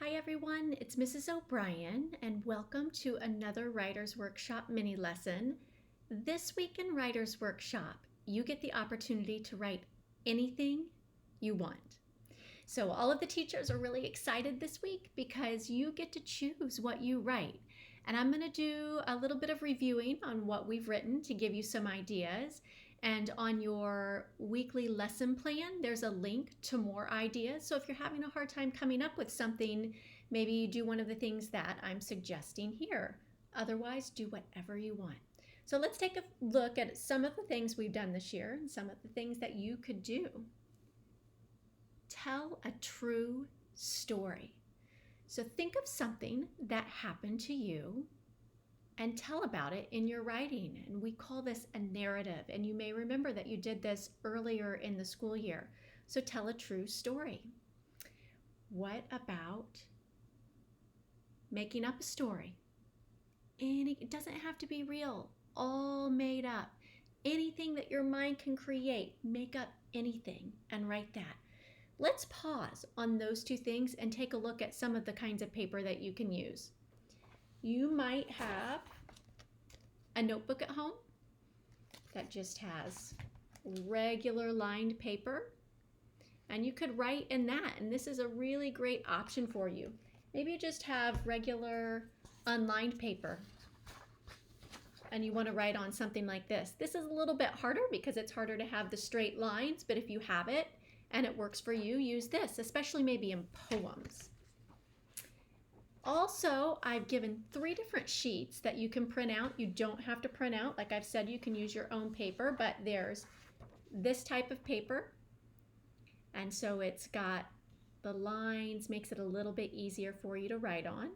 Hi everyone, it's Mrs. O'Brien and welcome to another Writer's Workshop mini lesson. This week in Writer's Workshop, you get the opportunity to write anything you want. So all of the teachers are really excited this week because you get to choose what you write. And I'm going to do a little bit of reviewing on what we've written to give you some ideas. And on your weekly lesson plan, there's a link to more ideas. So if you're having a hard time coming up with something, maybe you do one of the things that I'm suggesting here. Otherwise, do whatever you want. So let's take a look at some of the things we've done this year and some of the things that you could do. Tell a true story. So think of something that happened to you and tell about it in your writing. And we call this a narrative. And you may remember that you did this earlier in the school year. So tell a true story. What about making up a story? It doesn't have to be real, all made up. Anything that your mind can create, make up anything and write that. Let's pause on those two things and take a look at some of the kinds of paper that you can use. You might have a notebook at home that just has regular lined paper, and you could write in that, and this is a really great option for you. Maybe you just have regular unlined paper and you want to write on something like this. This is a little bit harder because it's harder to have the straight lines, but if you have it and it works for you, use this, especially maybe in poems. Also, I've given 3 different sheets that you can print out. You don't have to print out. Like I've said, you can use your own paper, but there's this type of paper. And so it's got the lines, makes it a little bit easier for you to write on.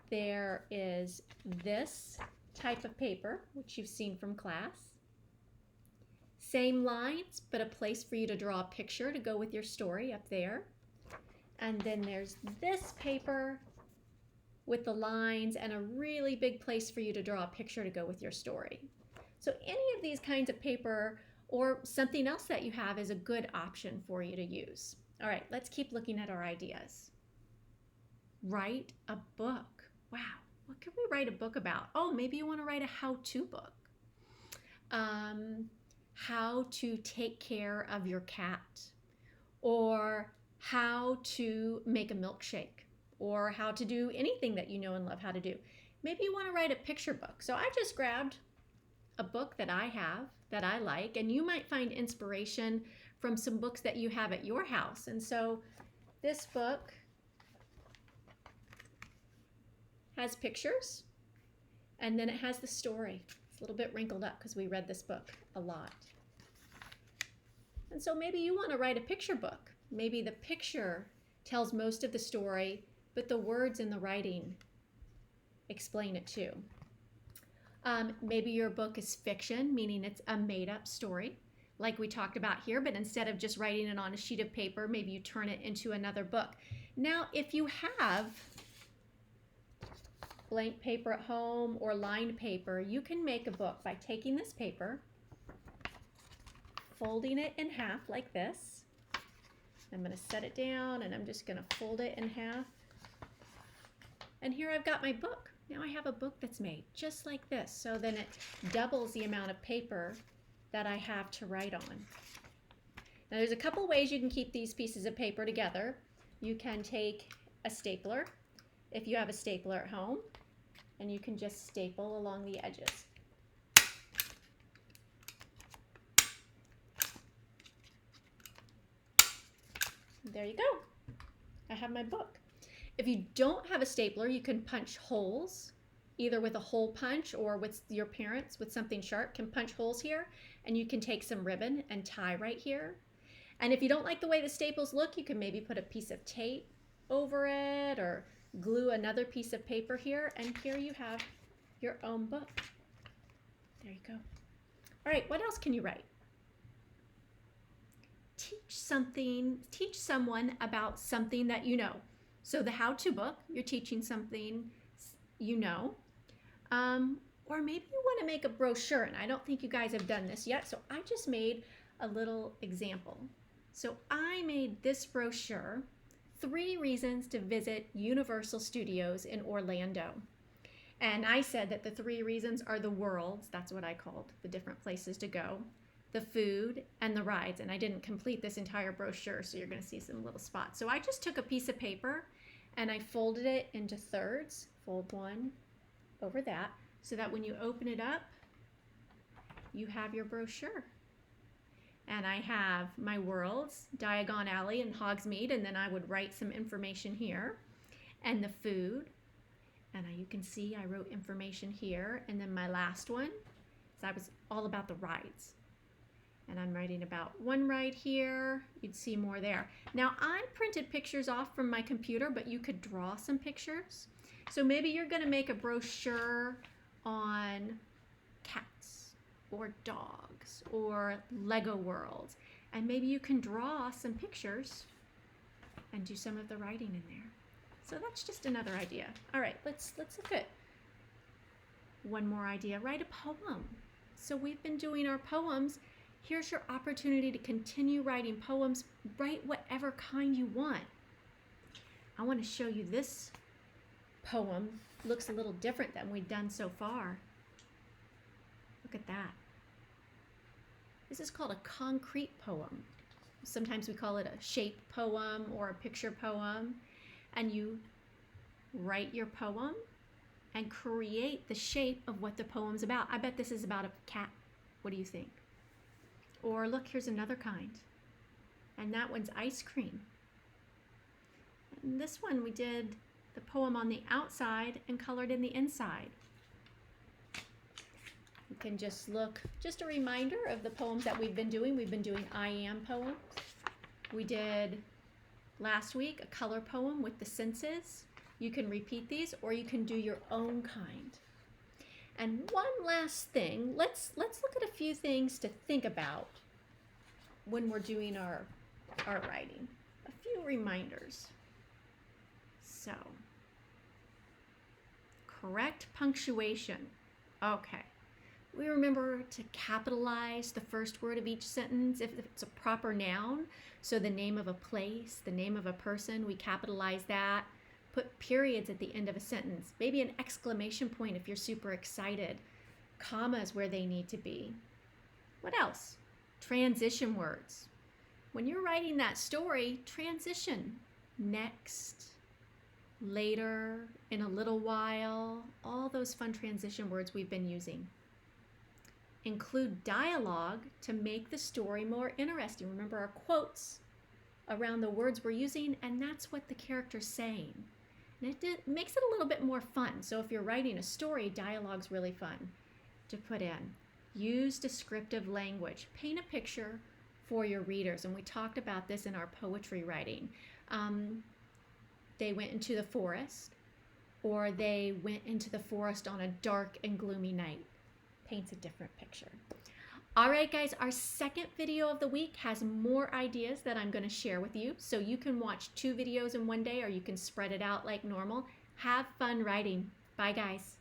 There is this type of paper, which you've seen from class. Same lines, but a place for you to draw a picture to go with your story up there. And then there's this paper with the lines and a really big place for you to draw a picture to go with your story. So any of these kinds of paper or something else that you have is a good option for you to use. All right, let's keep looking at our ideas. Write a book. Wow, what could we write a book about? Oh, maybe you want to write a how-to book. How to take care of your cat, or how to make a milkshake, or how to do anything that you know and love how to do. Maybe you want to write a picture book. So I just grabbed a book that I have that I like, and you might find inspiration from some books that you have at your house. And so this book has pictures, and then it has the story. It's a little bit wrinkled up because we read this book a lot. And so maybe you want to write a picture book. Maybe the picture tells most of the story, but the words in the writing explain it too. Maybe your book is fiction, meaning it's a made-up story, like we talked about here, but instead of just writing it on a sheet of paper, maybe you turn it into another book. Now, if you have blank paper at home or lined paper, you can make a book by taking this paper, folding it in half like this. I'm going to set it down and I'm just going to fold it in half. And here I've got my book. Now I have a book that's made just like this. So then it doubles the amount of paper that I have to write on. Now there's a couple ways you can keep these pieces of paper together. You can take a stapler, if you have a stapler at home, and you can just staple along the edges. There you go. I have my book. If you don't have a stapler, you can punch holes, either with a hole punch or with your parents with something sharp can punch holes here, and you can take some ribbon and tie right here. And if you don't like the way the staples look, you can maybe put a piece of tape over it or glue another piece of paper here, and here you have your own book. There you go. All right, what else can you write? Teach someone about something that you know. So the how-to book, you're teaching something you know. Or maybe you want to make a brochure, and I don't think you guys have done this yet, so I just made a little example. So I made this brochure 3 reasons to visit Universal Studios in Orlando. And I said that the 3 reasons are the worlds, that's what I called the different places to go, the food, and the rides. And I didn't complete this entire brochure, so you're going to see some little spots. So I just took a piece of paper and I folded it into thirds, fold one over that, so that when you open it up, you have your brochure. And I have my worlds, Diagon Alley and Hogsmeade, and then I would write some information here, and the food. And you can see I wrote information here, and then my last one, so I was all about the rides. And I'm writing about one ride here, you'd see more there. Now I printed pictures off from my computer, but you could draw some pictures. So maybe you're gonna make a brochure on cats or dogs or Lego worlds, and maybe you can draw some pictures and do some of the writing in there. So that's just another idea. All right, let's look at one more idea. Write a poem. So we've been doing our poems. Here's your opportunity to continue writing poems. Write whatever kind you want. I want to show you this poem. Looks a little different than we've done so far. Look at that. This is called a concrete poem. Sometimes we call it a shape poem or a picture poem. And you write your poem and create the shape of what the poem's about. I bet this is about a cat. What do you think? Or look, here's another kind. And that one's ice cream. And this one we did the poem on the outside and colored in the inside. You can just look, just a reminder of the poems that we've been doing. We've been doing I am poems. We did last week a color poem with the senses. You can repeat these or you can do your own kind. And one last thing, let's look at a few things to think about when we're doing our writing. A few reminders. So, correct punctuation. Okay. We remember to capitalize the first word of each sentence if it's a proper noun. So the name of a place, the name of a person, we capitalize that. Put periods at the end of a sentence. Maybe an exclamation point if you're super excited. Commas where they need to be. What else? Transition words. When you're writing that story, transition. Next, later, in a little while, all those fun transition words we've been using. Include dialogue to make the story more interesting. Remember our quotes around the words we're using, and that's what the character's saying. And it makes it a little bit more fun. So if you're writing a story, dialogue's really fun to put in. Use descriptive language. Paint a picture for your readers. And we talked about this in our poetry writing. They went into the forest, or they went into the forest on a dark and gloomy night. Paints a different picture. All right, guys, our second video of the week has more ideas that I'm going to share with you. So you can watch 2 videos in one day, or you can spread it out like normal. Have fun writing. Bye, guys.